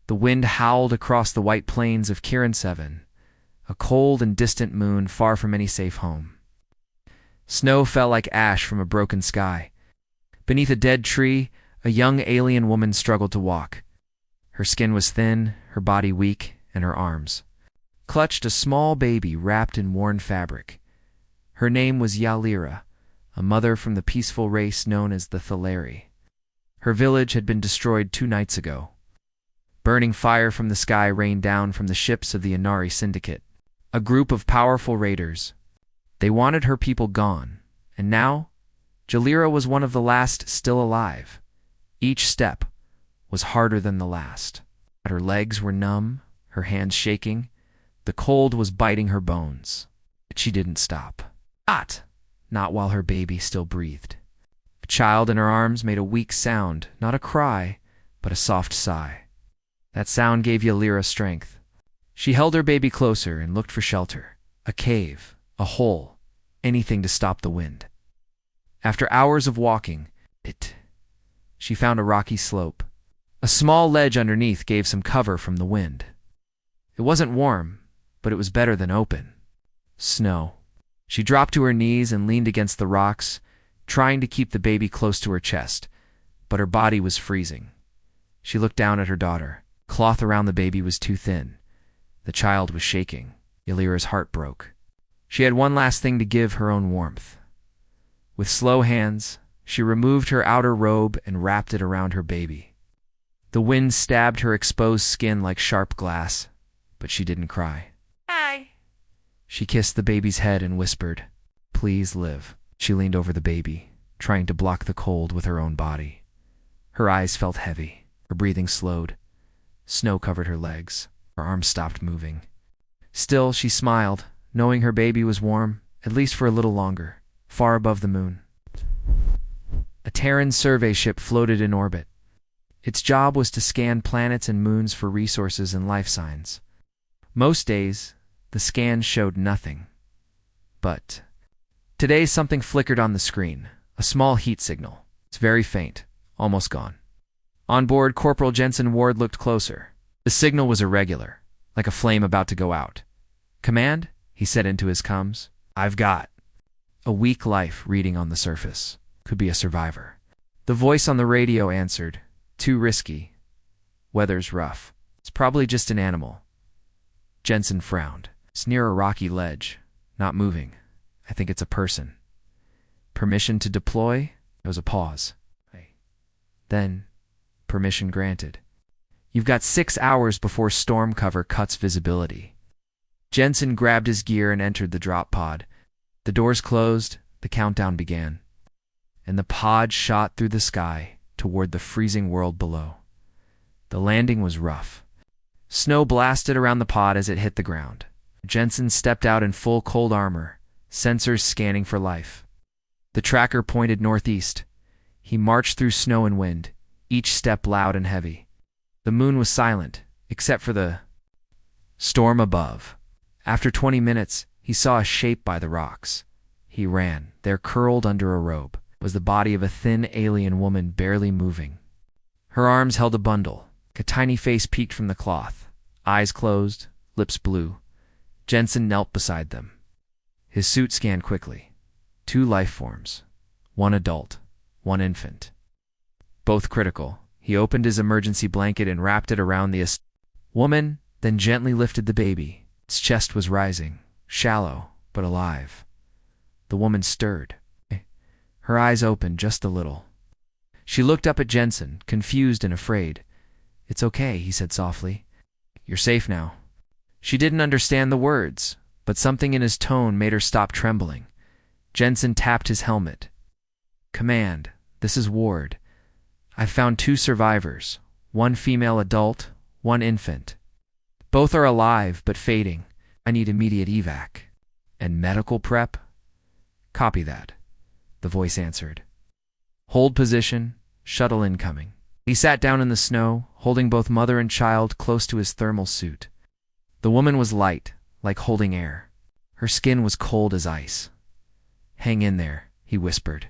The wind howled across the white plains of Kirin, a cold and distant moon far from any safe home. Snow fell like ash from a broken sky. Beneath a dead tree, a young alien woman struggled to walk. Her skin was thin, her body weak, and her arms clutched a small baby wrapped in worn fabric. Her name was Yalira, a mother from the peaceful race known as the Thaleri. Her village had been destroyed 2 nights ago. Burning fire from the sky rained down from the ships of the Inari Syndicate, a group of powerful raiders. They wanted her people gone, and now Jalira was one of the last still alive. Each step was harder than the last. Her legs were numb, her hands shaking. The cold was biting her bones. But she didn't stop. Not while her baby still breathed. The child in her arms made a weak sound, not a cry, but a soft sigh. That sound gave Yalira strength. She held her baby closer and looked for shelter. A cave, a hole, anything to stop the wind. After hours of walking, she found a rocky slope. A small ledge underneath gave some cover from the wind. It wasn't warm, but it was better than open. Snow. She dropped to her knees and leaned against the rocks, trying to keep the baby close to her chest, but her body was freezing. She looked down at her daughter. Cloth around the baby was too thin. The child was shaking. Yalira's heart broke. She had one last thing to give her own warmth. With slow hands, she removed her outer robe and wrapped it around her baby. The wind stabbed her exposed skin like sharp glass, but she didn't cry. Hi. She kissed the baby's head and whispered, "Please live." She leaned over the baby, trying to block the cold with her own body. Her eyes felt heavy. Her breathing slowed. Snow covered her legs. Her arms stopped moving. Still, she smiled, knowing her baby was warm, at least for a little longer, far above the moon. A Terran survey ship floated in orbit. Its job was to scan planets and moons for resources and life signs. Most days, the scans showed nothing. But today something flickered on the screen, a small heat signal. It's very faint, almost gone. On board, Corporal Jensen Ward looked closer. The signal was irregular, like a flame about to go out. "Command?" he said into his comms. "I've got a weak life reading on the surface. Could be a survivor." The voice on the radio answered, "Too risky. Weather's rough. It's probably just an animal." Jensen frowned. "It's near a rocky ledge. Not moving. I think it's a person." "Permission to deploy?" There was a pause. Then, "Permission granted. You've got 6 hours before storm cover cuts visibility." Jensen grabbed his gear and entered the drop pod. The doors closed, the countdown began, and the pod shot through the sky toward the freezing world below. The landing was rough. Snow blasted around the pod as it hit the ground. Jensen stepped out in full cold armor, sensors scanning for life. The tracker pointed northeast. He marched through snow and wind, each step loud and heavy. The moon was silent, except for the storm above. After 20 minutes, he saw a shape by the rocks. He ran. There, curled under a robe, was the body of a thin alien woman barely moving. Her arms held a bundle. A tiny face peeked from the cloth. Eyes closed, lips blue. Jensen knelt beside them. His suit scanned quickly. 2 life forms. 1 adult, 1 infant. Both critical. He opened his emergency blanket and wrapped it around the woman, then gently lifted the baby. Its chest was rising, shallow, but alive. The woman stirred. Her eyes opened just a little. She looked up at Jensen, confused and afraid. "It's okay," he said softly. "You're safe now." She didn't understand the words, but something in his tone made her stop trembling. Jensen tapped his helmet. "Command, this is Ward. I've found 2 survivors, 1 female adult, 1 infant. Both are alive, but fading. I need immediate evac." "And medical prep?" "Copy that," the voice answered. "Hold position, shuttle incoming." He sat down in the snow, holding both mother and child close to his thermal suit. The woman was light, like holding air. Her skin was cold as ice. "Hang in there," he whispered.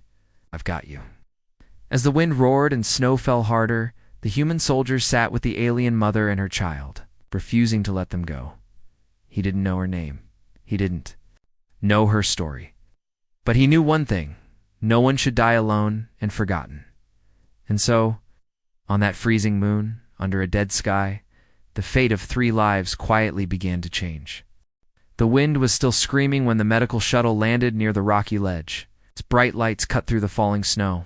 "I've got you." As the wind roared and snow fell harder, The human soldier sat with the alien mother and her child, refusing to let them go. He didn't know her name. He didn't know her story. But he knew one thing: no one should die alone and forgotten. And so, on that freezing moon, under a dead sky, the fate of 3 lives quietly began to change. The wind was still screaming when the medical shuttle landed near the rocky ledge. Its bright lights cut through the falling snow.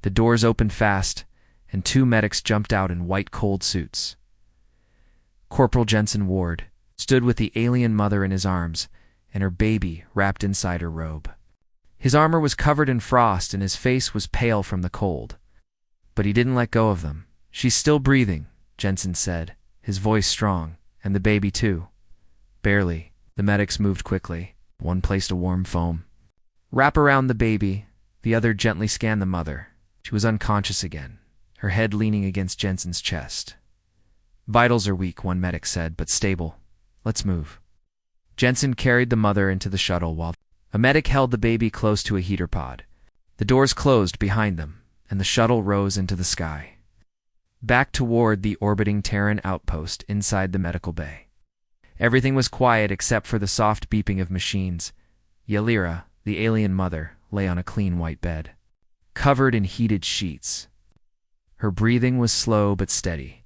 The doors opened fast, and 2 medics jumped out in white cold suits. Corporal Jensen Ward stood with the alien mother in his arms and her baby wrapped inside her robe. His armor was covered in frost and his face was pale from the cold. But he didn't let go of them. "She's still breathing," Jensen said, his voice strong, "and the baby too." "Barely." The medics moved quickly. One placed a warm foam wrap around the baby. The other gently scanned the mother. She was unconscious again, her head leaning against Jensen's chest. "Vitals are weak," one medic said, "but stable. Let's move." Jensen carried the mother into the shuttle while a medic held the baby close to a heater pod. The doors closed behind them, and the shuttle rose into the sky, back toward the orbiting Terran outpost inside the medical bay. Everything was quiet except for the soft beeping of machines. Yalira, the alien mother, lay on a clean white bed, covered in heated sheets. Her breathing was slow but steady.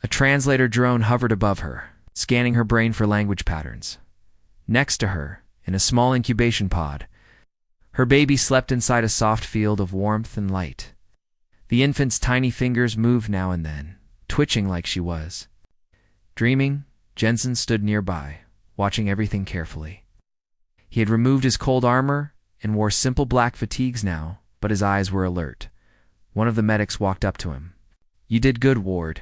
A translator drone hovered above her, scanning her brain for language patterns. Next to her, in a small incubation pod, her baby slept inside a soft field of warmth and light. The infant's tiny fingers moved now and then, twitching like she was dreaming. Jensen stood nearby, watching everything carefully. He had removed his cold armor and wore simple black fatigues now, but his eyes were alert. One of the medics walked up to him. "You did good, Ward.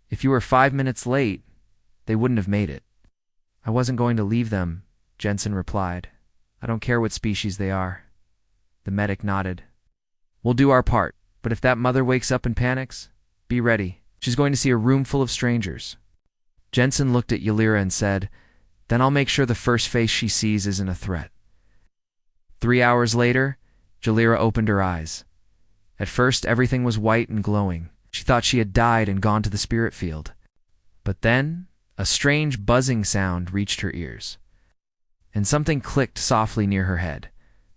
If you were 5 minutes late, they wouldn't have made it." "I wasn't going to leave them," Jensen replied. "I don't care what species they are." The medic nodded. "We'll do our part, but if that mother wakes up and panics, be ready. She's going to see a room full of strangers." Jensen looked at Yalira and said, "Then I'll make sure the first face she sees isn't a threat." 3 hours later, Yalira opened her eyes. At first, everything was white and glowing. She thought she had died and gone to the spirit field. But then, a strange buzzing sound reached her ears, and something clicked softly near her head.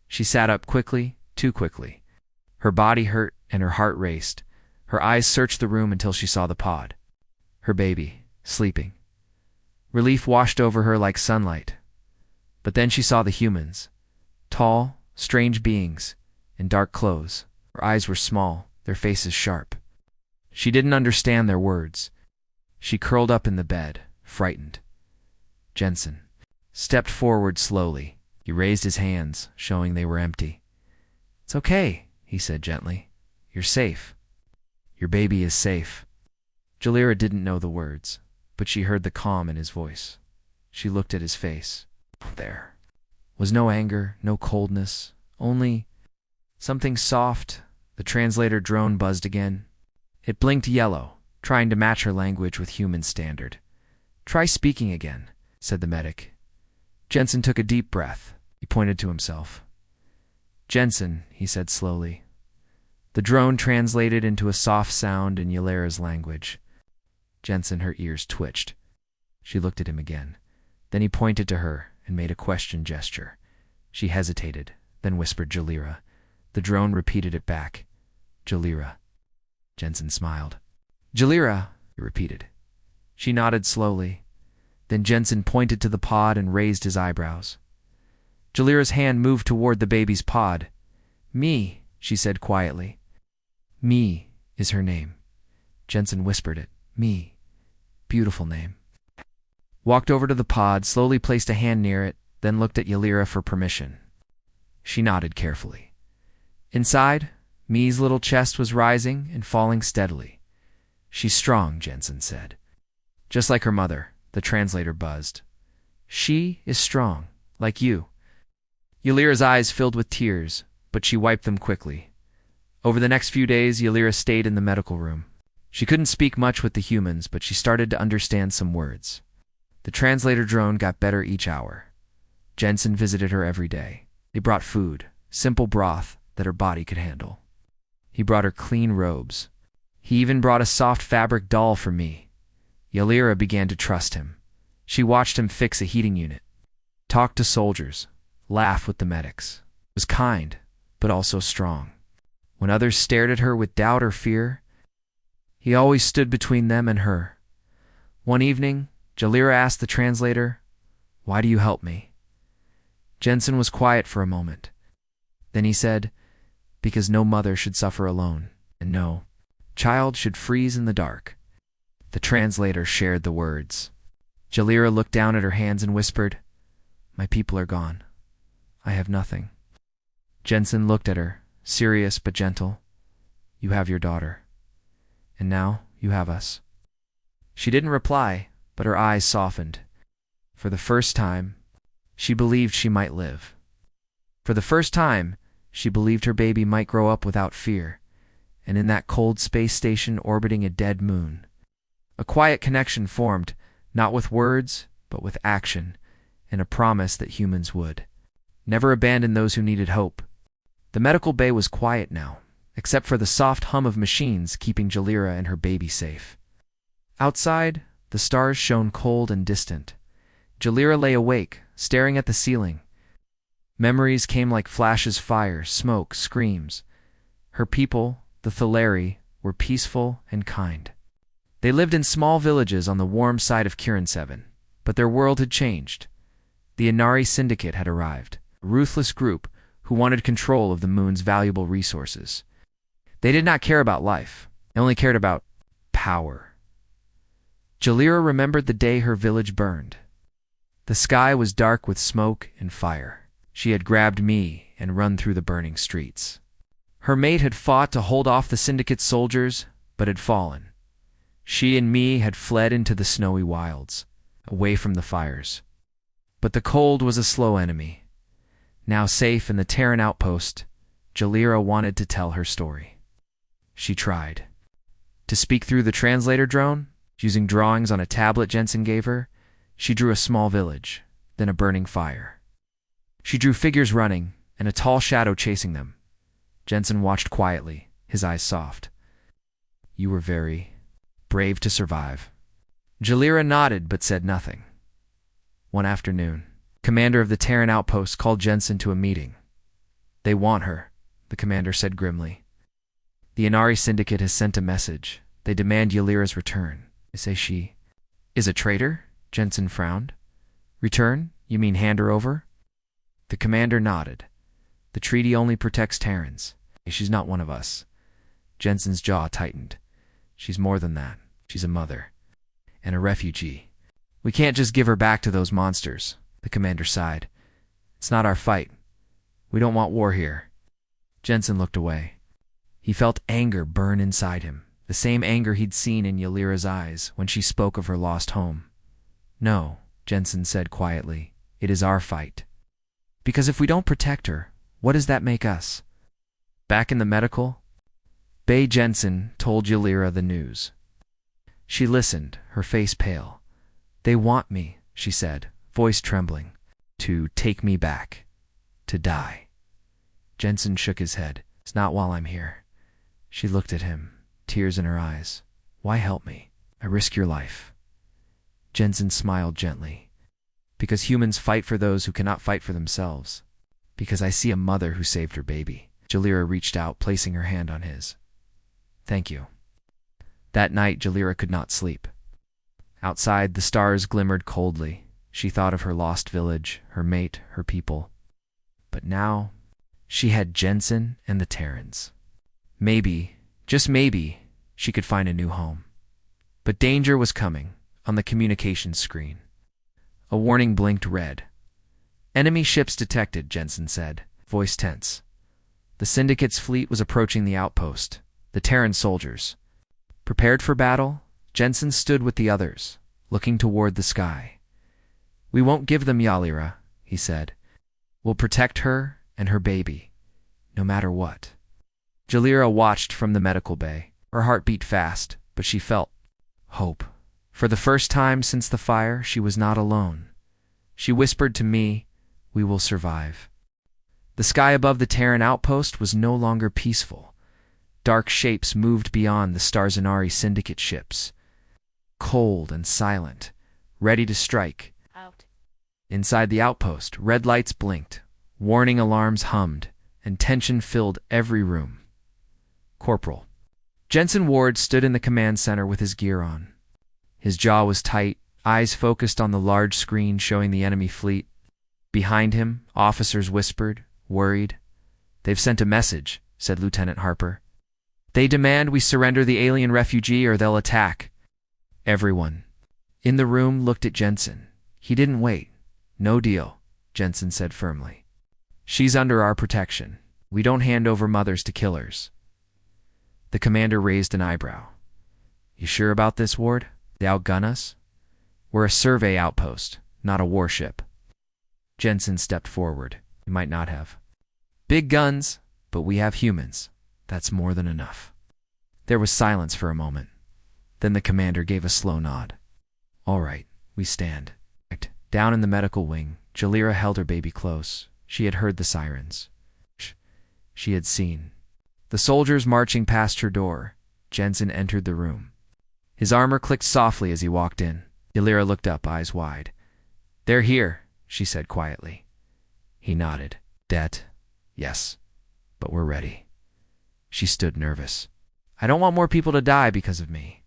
She sat up quickly, too quickly. Her body hurt and her heart raced. Her eyes searched the room until she saw the pod. Her baby, sleeping. Relief washed over her like sunlight. But then she saw the humans. Tall, strange beings, in dark clothes. Their eyes were small, their faces sharp. She didn't understand their words. She curled up in the bed, frightened. Jensen stepped forward slowly. He raised his hands, showing they were empty. "It's okay," he said gently. "You're safe. Your baby is safe." Yalira didn't know the words, but she heard the calm in his voice. She looked at his face. There was no anger, no coldness, only something soft. The translator drone buzzed again. It blinked yellow, trying to match her language with human standard. "Try speaking again," said the medic. Jensen took a deep breath. He pointed to himself. "Jensen," he said slowly. The drone translated into a soft sound in Yalira's language. Jensen, her ears twitched. She looked at him again. Then he pointed to her and made a question gesture. She hesitated, then whispered Yalira. The drone repeated it back. "Yalira." Jensen smiled. "Yalira," he repeated. She nodded slowly. Then Jensen pointed to the pod and raised his eyebrows. Yalira's hand moved toward the baby's pod. "Me," she said quietly. "Me is her name." Jensen whispered it. "Me. Beautiful name." Walked over to the pod, slowly placed a hand near it, then looked at Yalira for permission. She nodded carefully. Inside, Me's little chest was rising and falling steadily. "She's strong," Jensen said. "Just like her mother," the translator buzzed. "She is strong, like you." Yalira's eyes filled with tears, but she wiped them quickly. Over the next few days, Yalira stayed in the medical room. She couldn't speak much with the humans, but she started to understand some words. The translator drone got better each hour. Jensen visited her every day. They brought food, simple broth that her body could handle. He brought her clean robes. He even brought a soft fabric doll for me. Yalira began to trust him. She watched him fix a heating unit, talk to soldiers, laugh with the medics. Was kind, but also strong. When others stared at her with doubt or fear, he always stood between them and her. One evening, Yalira asked the translator, "Why do you help me?" Jensen was quiet for a moment. Then he said, "Because no mother should suffer alone, and no child should freeze in the dark." The translator shared the words. Yalira looked down at her hands and whispered, "My people are gone. I have nothing." Jensen looked at her, serious but gentle. "You have your daughter. And now you have us." She didn't reply, but her eyes softened. For the first time, she believed she might live. For the first time, she believed her baby might grow up without fear, and in that cold space station orbiting a dead moon. A quiet connection formed, not with words, but with action, and a promise that humans would never abandon those who needed hope. The medical bay was quiet now, except for the soft hum of machines keeping Yalira and her baby safe. Outside, the stars shone cold and distant. Yalira lay awake, staring at the ceiling. Memories came like flashes, fire, smoke, screams. Her people, the Thaleri, were peaceful and kind. They lived in small villages on the warm side of Kirin 7, but their world had changed. The Inari Syndicate had arrived, a ruthless group who wanted control of the moon's valuable resources. They did not care about life. They only cared about power. Yalira remembered the day her village burned. The sky was dark with smoke and fire. She had grabbed me and run through the burning streets. Her mate had fought to hold off the Syndicate's soldiers, but had fallen. She and me had fled into the snowy wilds, away from the fires. But the cold was a slow enemy. Now safe in the Terran outpost, Yalira wanted to tell her story. She tried to speak through the translator drone. Using drawings on a tablet Jensen gave her, she drew a small village, then a burning fire. She drew figures running and a tall shadow chasing them. Jensen watched quietly, his eyes soft. "You were very brave to survive." Yalira nodded but said nothing. One afternoon, commander of the Terran outpost called Jensen to a meeting. "They want her," the commander said grimly. "The Inari Syndicate has sent a message. They demand Yalira's return. They say she is a traitor." Jensen frowned. "Return? You mean hand her over?" The commander nodded. "The treaty only protects Terrans. She's not one of us." Jensen's jaw tightened. "She's more than that. She's a mother. And a refugee. We can't just give her back to those monsters." The commander sighed. "It's not our fight. We don't want war here." Jensen looked away. He felt anger burn inside him, the same anger he'd seen in Yalira's eyes when she spoke of her lost home. "No," Jensen said quietly, "it is our fight. Because if we don't protect her, what does that make us?" Back in the medical bay, Jensen told Yalira the news. She listened, her face pale. "They want me," she said, voice trembling, "to take me back, to die." Jensen shook his head. "It's not while I'm here." She looked at him, tears in her eyes. "Why help me? I risk your life." Jensen smiled gently. "Because humans fight for those who cannot fight for themselves. Because I see a mother who saved her baby." Yalira reached out, placing her hand on his. "Thank you." That night, Yalira could not sleep. Outside, the stars glimmered coldly. She thought of her lost village, her mate, her people. But now, she had Jensen and the Terrans. Maybe, just maybe, she could find a new home. But danger was coming, on the communications screen. A warning blinked red. "Enemy ships detected," Jensen said, voice tense. The Syndicate's fleet was approaching the outpost, the Terran soldiers. Prepared for battle, Jensen stood with the others, looking toward the sky. "We won't give them Yalira," he said. "We'll protect her and her baby, no matter what." Yalira watched from the medical bay. Her heart beat fast, but she felt hope. For the first time since the fire, she was not alone. She whispered to me, "We will survive." The sky above the Terran outpost was no longer peaceful. Dark shapes moved beyond the Starzanari syndicate ships, cold and silent, ready to strike. Out. Inside the outpost, red lights blinked, warning alarms hummed, and tension filled every room. Corporal Jensen Ward stood in the command center with his gear on. His jaw was tight, eyes focused on the large screen showing the enemy fleet. Behind him, officers whispered, worried. "They've sent a message," said Lieutenant Harper. "They demand we surrender the alien refugee or they'll attack." Everyone in the room looked at Jensen. He didn't wait. "No deal," Jensen said firmly. "She's under our protection. We don't hand over mothers to killers." The commander raised an eyebrow. "You sure about this, Ward? They outgun us? We're a survey outpost, not a warship." Jensen stepped forward. He might not have. "Big guns, but we have humans. That's more than enough." There was silence for a moment. Then the commander gave a slow nod. "All right, we stand." Down in the medical wing, Jalira held her baby close. She had heard the sirens. She had seen the soldiers marching past her door. Jensen entered the room. His armor clicked softly as he walked in. Jalira looked up, eyes wide. "They're here," she said quietly. He nodded. "Det? Yes, but we're ready." She stood nervous. "I don't want more people to die because of me."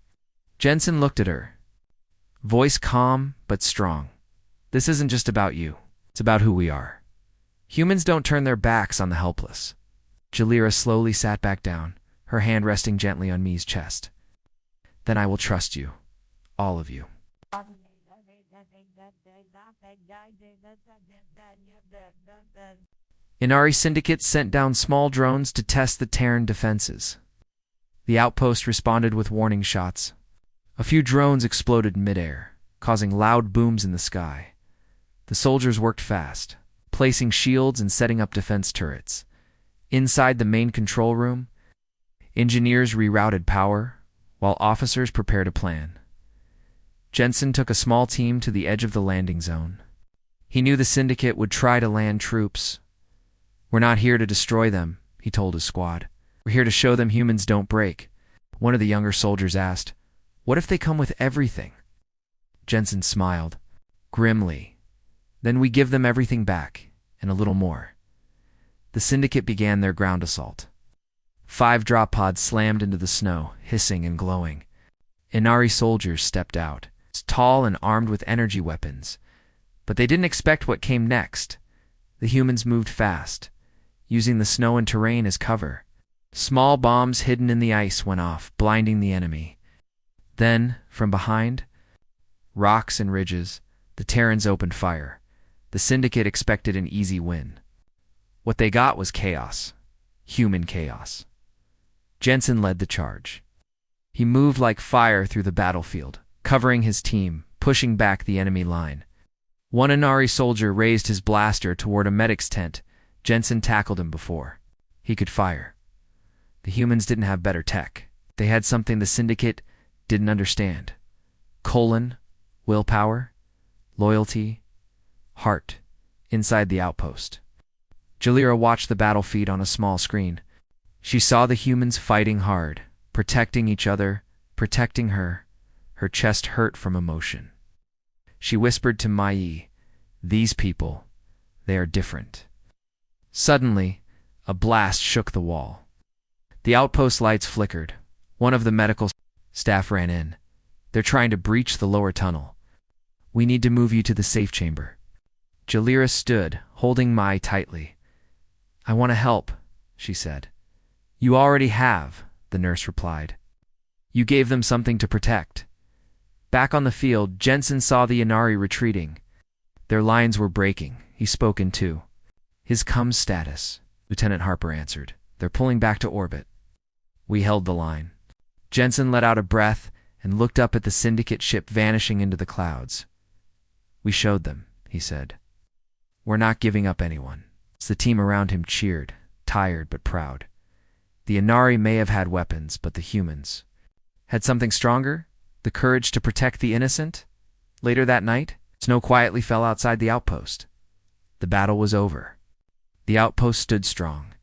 Jensen looked at her, voice calm but strong. "This isn't just about you. It's about who we are. Humans don't turn their backs on the helpless." Jalira slowly sat back down, her hand resting gently on Mi's chest. "Then I will trust you. All of you." Inari Syndicate sent down small drones to test the Terran defenses. The outpost responded with warning shots. A few drones exploded midair, causing loud booms in the sky. The soldiers worked fast, placing shields and setting up defense turrets. Inside the main control room, engineers rerouted power, while officers prepared a plan. Jensen took a small team to the edge of the landing zone. He knew the Syndicate would try to land troops. "We're not here to destroy them," he told his squad. "We're here to show them humans don't break." One of the younger soldiers asked, "What if they come with everything?" Jensen smiled grimly. "Then we give them everything back, and a little more." The Syndicate began their ground assault. 5 drop pods slammed into the snow, hissing and glowing. Inari soldiers stepped out, tall and armed with energy weapons. But they didn't expect what came next. The humans moved fast, using the snow and terrain as cover. Small bombs hidden in the ice went off, blinding the enemy. Then, from behind, rocks and ridges, the Terrans opened fire. The Syndicate expected an easy win. What they got was chaos. Human chaos. Jensen led the charge. He moved like fire through the battlefield, covering his team, pushing back the enemy line. One Inari soldier raised his blaster toward a medic's tent. Jensen tackled him before he could fire. The humans didn't have better tech. They had something the Syndicate didn't understand. Willpower, loyalty, heart, inside the outpost. Jalira watched the battle feed on a small screen. She saw the humans fighting hard, protecting each other, protecting her. Her chest hurt from emotion. She whispered to Mai, "These people, they are different." Suddenly, a blast shook the wall. The outpost lights flickered. One of the medical staff ran in. "They're trying to breach the lower tunnel. We need to move you to the safe chamber." Jalira stood, holding Mai tightly. "I want to help," she said. "You already have," the nurse replied. "You gave them something to protect." Back on the field, Jensen saw the Inari retreating. Their lines were breaking. He spoke in two. "His comms status," Lieutenant Harper answered. "They're pulling back to orbit." We held the line. Jensen let out a breath and looked up at the Syndicate ship vanishing into the clouds. "We showed them," he said. "We're not giving up anyone." The team around him cheered, tired but proud. The Inari may have had weapons, but the humans had something stronger, the courage to protect the innocent. Later that night, snow quietly fell outside the outpost. The battle was over. The outpost stood strong.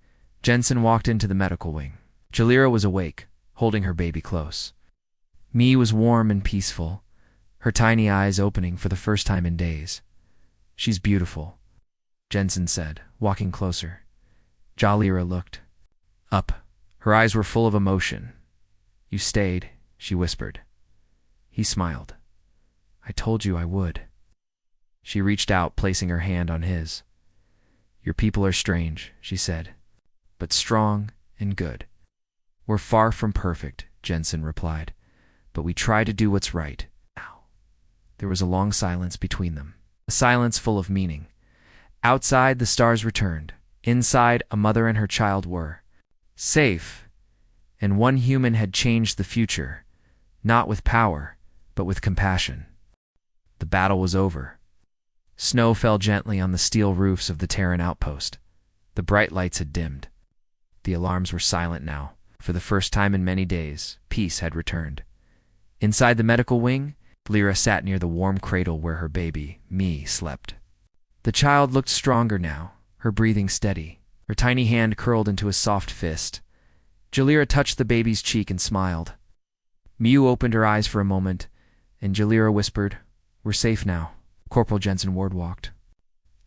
Jensen walked into the medical wing. Jalira was awake, holding her baby close. Mi was warm and peaceful, her tiny eyes opening for the first time in days. "She's beautiful," Jensen said, walking closer. Jalira looked up. Her eyes were full of emotion. "You stayed," she whispered. He smiled. "I told you I would." She reached out, placing her hand on his. "Your people are strange," she said, "but strong and good." "We're far from perfect," Jensen replied, "but we try to do what's right." Now, there was a long silence between them, a silence full of meaning. Outside, the stars returned. Inside, a mother and her child were safe, and one human had changed the future, not with power, but with compassion. The battle was over. Snow fell gently on the steel roofs of the Terran outpost. The bright lights had dimmed. The alarms were silent now. For the first time in many days, peace had returned. Inside the medical wing, Lyra sat near the warm cradle where her baby, Mi, slept. The child looked stronger now, her breathing steady, her tiny hand curled into a soft fist. Jalira touched the baby's cheek and smiled. Miu opened her eyes for a moment, and Jalira whispered, "We're safe now." Corporal Jensen Ward walked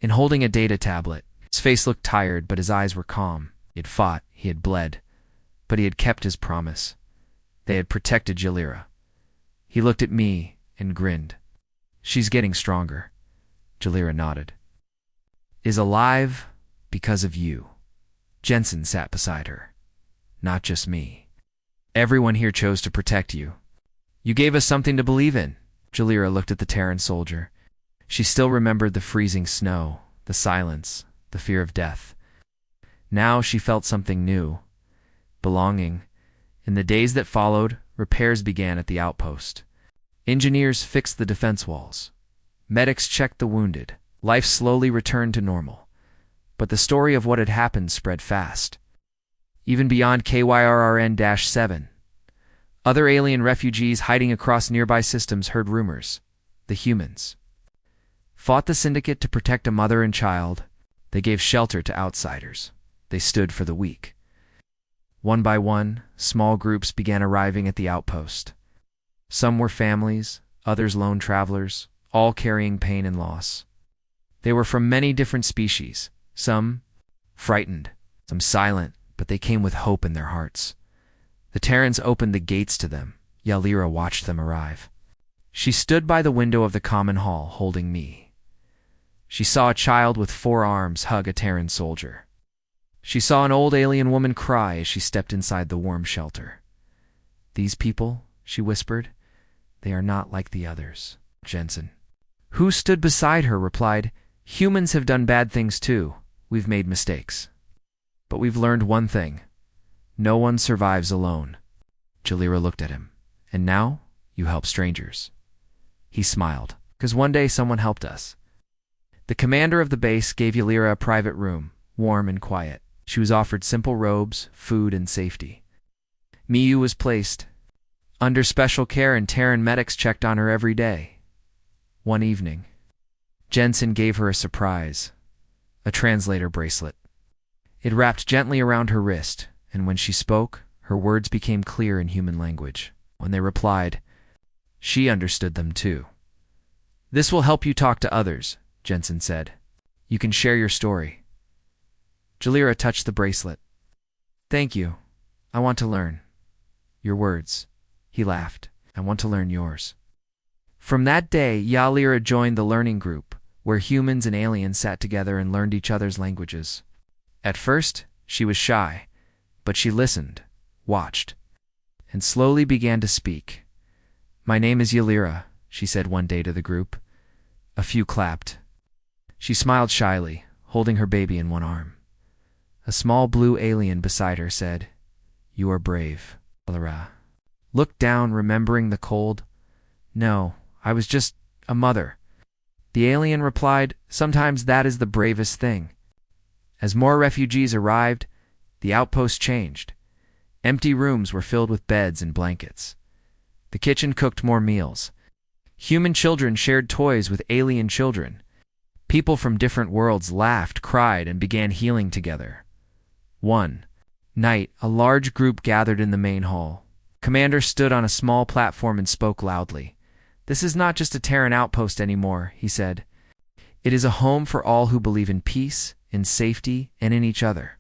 in holding a data tablet. His face looked tired, but his eyes were calm. He had fought, he had bled, but he had kept his promise. They had protected Jalira. He looked at me and grinned. "She's getting stronger." Jalira nodded. "Is alive because of you." Jensen sat beside her. "Not just me. Everyone here chose to protect you. You gave us something to believe in." Jalira looked at the Terran soldier. She still remembered the freezing snow, the silence, the fear of death. Now she felt something new, belonging. In the days that followed, repairs began at the outpost. Engineers fixed the defense walls. Medics checked the wounded. Life slowly returned to normal. But the story of what had happened spread fast. Even beyond KYRRN-7, other alien refugees hiding across nearby systems heard rumors. The humans fought the Syndicate to protect a mother and child. They gave shelter to outsiders. They stood for the weak. One by one, small groups began arriving at the outpost. Some were families, others lone travelers, all carrying pain and loss. They were from many different species, some frightened, some silent, but they came with hope in their hearts. The Terrans opened the gates to them. Jalira watched them arrive. She stood by the window of the common hall, holding me. She saw a child with 4 arms hug a Terran soldier. She saw an old alien woman cry as she stepped inside the warm shelter. "These people," she whispered, "they are not like the others." Jensen, who stood beside her, replied, "Humans have done bad things too. We've made mistakes. But we've learned one thing. No one survives alone." Jalira looked at him. "And now, you help strangers." He smiled, "'Cause one day someone helped us." The commander of the base gave Jalira a private room, warm and quiet. She was offered simple robes, food, and safety. Miu was placed under special care, and Terran medics checked on her every day. One evening, Jensen gave her a surprise, a translator bracelet. It wrapped gently around her wrist, and when she spoke, her words became clear in human language. When they replied, she understood them too. "This will help you talk to others," Jensen said. "You can share your story." Jalira touched the bracelet. "Thank you. I want to learn your words." He laughed. "I want to learn yours." From that day, Jalira joined the learning group, where humans and aliens sat together and learned each other's languages. At first, she was shy, but she listened, watched, and slowly began to speak. "My name is Jalira," she said one day to the group. A few clapped. She smiled shyly, holding her baby in one arm. A small blue alien beside her said, "You are brave." Jalira looked down, remembering the cold. "No, I was just a mother." The alien replied, "Sometimes that is the bravest thing." As more refugees arrived, the outpost changed. Empty rooms were filled with beds and blankets. The kitchen cooked more meals. Human children shared toys with alien children. People from different worlds laughed, cried, and began healing together. One Night, a large group gathered in the main hall. Commander stood on a small platform and spoke loudly. "This is not just a Terran outpost anymore," he said. "It is a home for all who believe in peace, in safety, and in each other."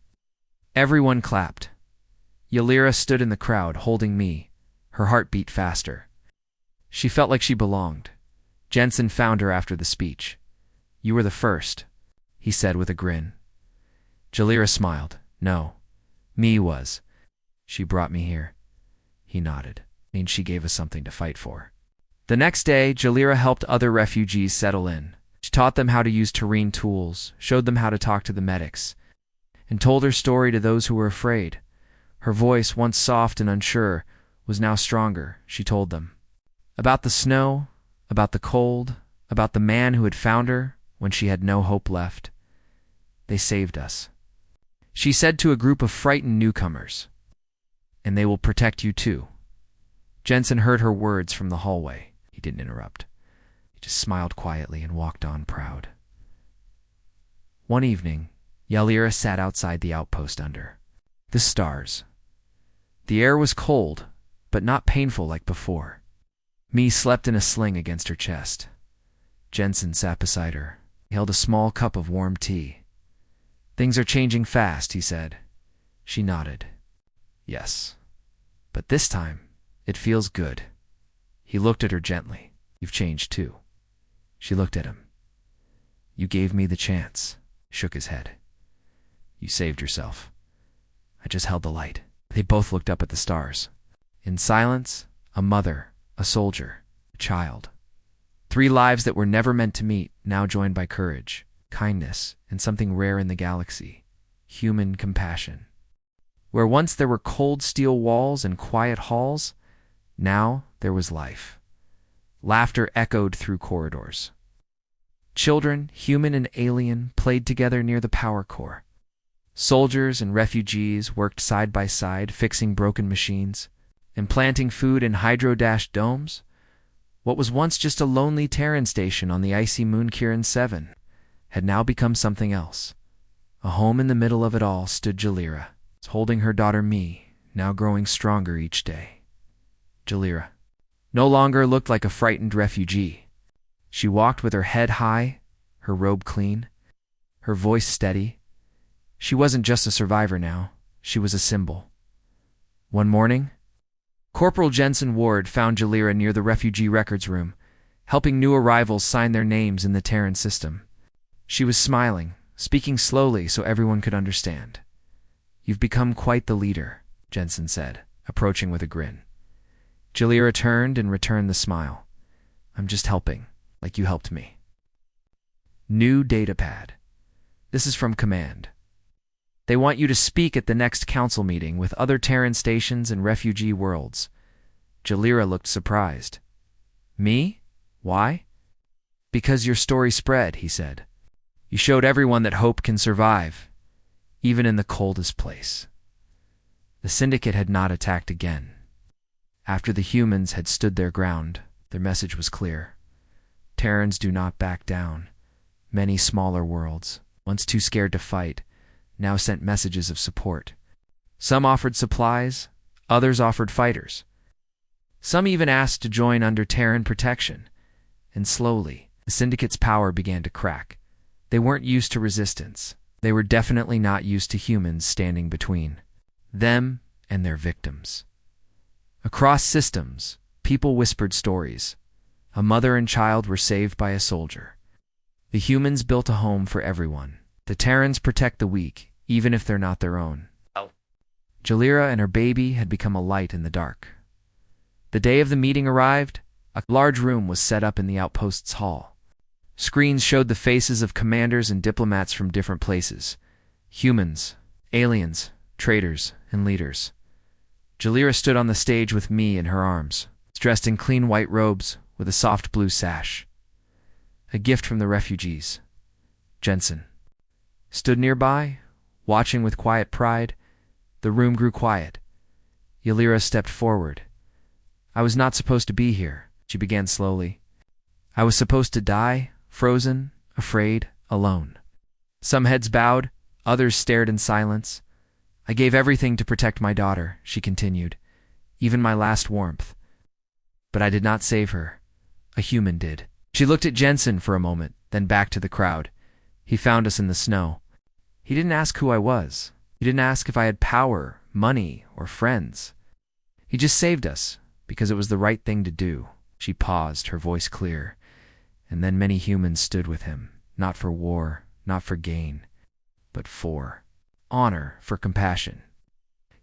Everyone clapped. Ylira stood in the crowd, holding me. Her heart beat faster. She felt like she belonged. Jensen found her after the speech. "You were the first," he said with a grin. Ylira smiled. "No, me was. She brought me here." He nodded. "And she gave us something to fight for." The next day, Ylira helped other refugees settle in. She taught them how to use terrain tools, showed them how to talk to the medics, and told her story to those who were afraid. Her voice, once soft and unsure, was now stronger. She told them about the snow, about the cold, about the man who had found her when she had no hope left. "They saved us," she said to a group of frightened newcomers. "And they will protect you too." Jensen heard her words from the hallway. He didn't interrupt. He just smiled quietly and walked on proud. One evening, Ylira sat outside the outpost under the stars. The air was cold, but not painful like before. Me slept in a sling against her chest. Jensen sat beside her. He held a small cup of warm tea. "Things are changing fast," he said. She nodded. "Yes, but this time, it feels good." He looked at her gently. "You've changed too." She looked at him. "You gave me the chance," shook his head. "You saved yourself. I just held the light." They both looked up at the stars. In silence, a mother, a soldier, a child. 3 lives that were never meant to meet, now joined by courage, kindness, and something rare in the galaxy: human compassion. Where once there were cold steel walls and quiet halls, now there was life. Laughter echoed through corridors. Children, human and alien, played together near the power core. Soldiers and refugees worked side by side, fixing broken machines and planting food in hydro-dashed domes. What was once just a lonely Terran station on the icy moon Kirin 7 had now become something else. A home in the middle of it all stood Ylira, holding her daughter Me, now growing stronger each day. Ylira no longer looked like a frightened refugee. She walked with her head high, her robe clean, her voice steady. She wasn't just a survivor now, she was a symbol. One morning, Corporal Jensen Ward found Ylira near the refugee records room, helping new arrivals sign their names in the Terran system. She was smiling, speaking slowly so everyone could understand. "You've become quite the leader," Jensen said, approaching with a grin. Ylira turned and returned the smile. "I'm just helping, like you helped me." New datapad. This is from Command. They want you to speak at the next council meeting with other Terran stations and refugee worlds. Ylira looked surprised. "Me? Why?" "Because your story spread," he said. "You showed everyone that hope can survive, even in the coldest place." The Syndicate had not attacked again. After the humans had stood their ground, their message was clear. Terrans do not back down. Many smaller worlds, once too scared to fight, now sent messages of support. Some offered supplies, others offered fighters. Some even asked to join under Terran protection. And slowly, the Syndicate's power began to crack. They weren't used to resistance. They were definitely not used to humans standing between them and their victims. Across systems, people whispered stories. A mother and child were saved by a soldier. The humans built a home for everyone. The Terrans protect the weak, even if they're not their own. Ylira and her baby had become a light in the dark. The day of the meeting arrived. A large room was set up in the outpost's hall. Screens showed the faces of commanders and diplomats from different places. Humans, aliens, traitors, and leaders. Ylira stood on the stage with Me in her arms, dressed in clean white robes with a soft blue sash. A gift from the refugees. Jensen stood nearby, watching with quiet pride. The room grew quiet. Ylira stepped forward. "I was not supposed to be here," she began slowly. "I was supposed to die, frozen, afraid, alone." Some heads bowed, others stared in silence. I gave everything to protect my daughter, she continued, even my last warmth. But I did not save her. A human did. She looked at Jensen for a moment, then back to the crowd. He found us in the snow. He didn't ask who I was. He didn't ask if I had power, money, or friends. He just saved us, because it was the right thing to do. She paused, her voice clear. And then many humans stood with him, not for war, not for gain, but for honor, for compassion.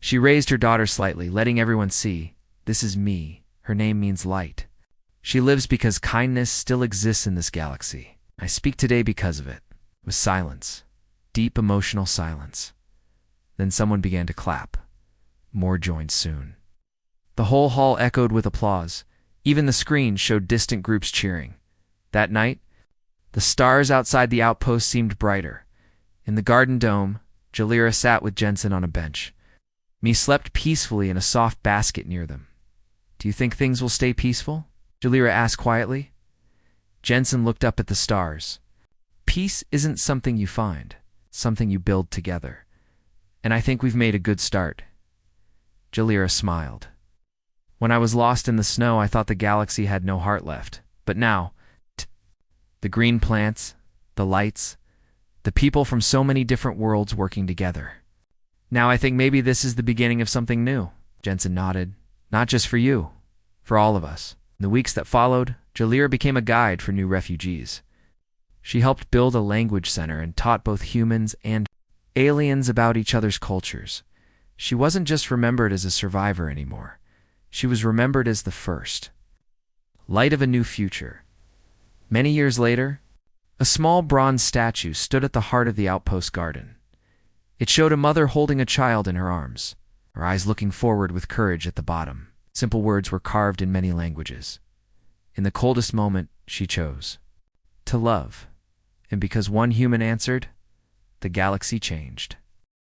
She raised her daughter slightly, letting everyone see, this is me. Her name means light. She lives because kindness still exists in this galaxy. I speak today because of it. It was silence, deep emotional silence. Then someone began to clap. More joined soon. The whole hall echoed with applause. Even the screen showed distant groups cheering. That night, the stars outside the outpost seemed brighter. In the garden dome, Jalira sat with Jensen on a bench. Me slept peacefully in a soft basket near them. Do you think things will stay peaceful? Jalira asked quietly. Jensen looked up at the stars. Peace isn't something you find, it's something you build together. And I think we've made a good start. Jalira smiled. When I was lost in the snow, I thought the galaxy had no heart left. But now, the green plants, the lights, the people from so many different worlds working together. Now I think maybe this is the beginning of something new. Jensen nodded. Not just for you, for all of us. In the weeks that followed, Jalira became a guide for new refugees. She helped build a language center and taught both humans and aliens about each other's cultures. She wasn't just remembered as a survivor anymore. She was remembered as the first. Light of a new future. Many years later, a small bronze statue stood at the heart of the outpost garden. It showed a mother holding a child in her arms, her eyes looking forward with courage at the bottom. Simple words were carved in many languages. In the coldest moment, she chose to love. And because one human answered, the galaxy changed.